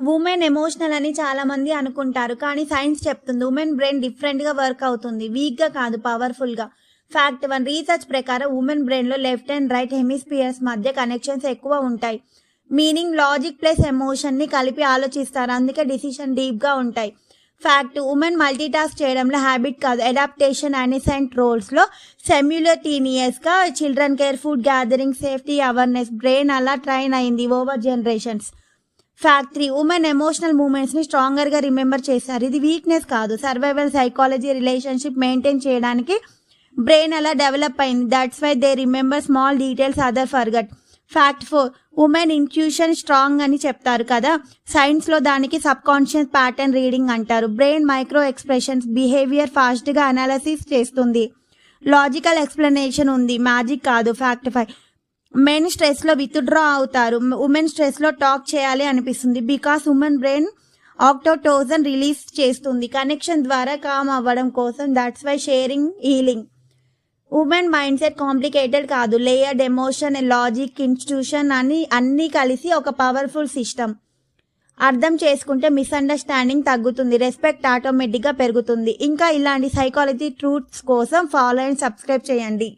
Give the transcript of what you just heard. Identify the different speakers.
Speaker 1: Women emotional అని చాలా మంది అనుకుంటారు. కానీ సైన్స్ చెప్తుంది ఉమెన్ బ్రెయిన్ డిఫరెంట్‌గా వర్క్ అవుతుంది. వీక్‌గా కాదు, పవర్‌ఫుల్‌గా. ఫ్యాక్ట్ 1 రీసెర్చ్ ప్రకారం ఉమెన్ బ్రెయిన్‌లో లెఫ్ట్ అండ్ రైట్ హెమిస్ఫియర్స్ మధ్య కనెక్షన్స్ ఎక్కువ ఉంటాయి. మీనింగ్ లాజిక్ ప్లస్ ఎమోషన్‌ని కలిపి ఆలోచిస్తారు. అందుకే డిసిషన్ డీప్‌గా ఉంటాయి. ఫ్యాక్ట్ ఉమెన్ మల్టీటాస్క్ చేయడంలో హ్యాబిట్ కాదు, అడాప్టేషన్ అనెసెంట్ రోల్స్‌లో సిమ్యులేటేనియస్‌గా children care, food gathering, safety awareness brain అలా ట్రైన్ అయింది over generations. Fact 3 women emotional మూమెంట్స్‌ని స్ట్రాంగర్‌గా రిమెంబర్ చేశారు. ఇది వీక్‌నెస్ కాదు, సర్వైవల్ సైకాలజీ, రిలేషన్‌షిప్ మెయింటైన్ చేయడానికి బ్రెయిన్ అలా డెవలప్ అయింది. That's why they remember small details other forgot. Fact 4 women intuition strong అని చెప్తారు కదా, సైన్స్లో దానికి సబ్ కాన్షియస్ ప్యాటర్న్ రీడింగ్ అంటారు. బ్రెయిన్ మైక్రో ఎక్స్ప్రెషన్స్ బిహేవియర్ ఫాస్ట్గా అనాలిసిస్ చేస్తుంది. లాజికల్ ఎక్స్ప్లెనేషన్ ఉంది, మ్యాజిక్ కాదు. ఫ్యాక్ట్ 5 మెన్ స్ట్రెస్లో విత్డ్రా అవుతారు, ఉమెన్ స్ట్రెస్లో టాక్ చేయాలి అనిపిస్తుంది. Because women brain oxytocin release చేస్తుంది కనెక్షన్ ద్వారా కామ్ అవ్వడం కోసం. That's why sharing healing. Women mind set complicated కాదు, లేయర్డ్ ఎమోషన్, లాజిక్, ఇన్స్టిట్యూషన్ అని అన్నీ కలిసి ఒక పవర్ఫుల్ సిస్టమ్. అర్థం చేసుకుంటే మిస్అండర్స్టాండింగ్ తగ్గుతుంది, రెస్పెక్ట్ ఆటోమేటిక్గా పెరుగుతుంది. ఇంకా ఇలాంటి సైకాలజీ ట్రూత్స్ కోసం ఫాలో అండ్ సబ్స్క్రైబ్ చేయండి.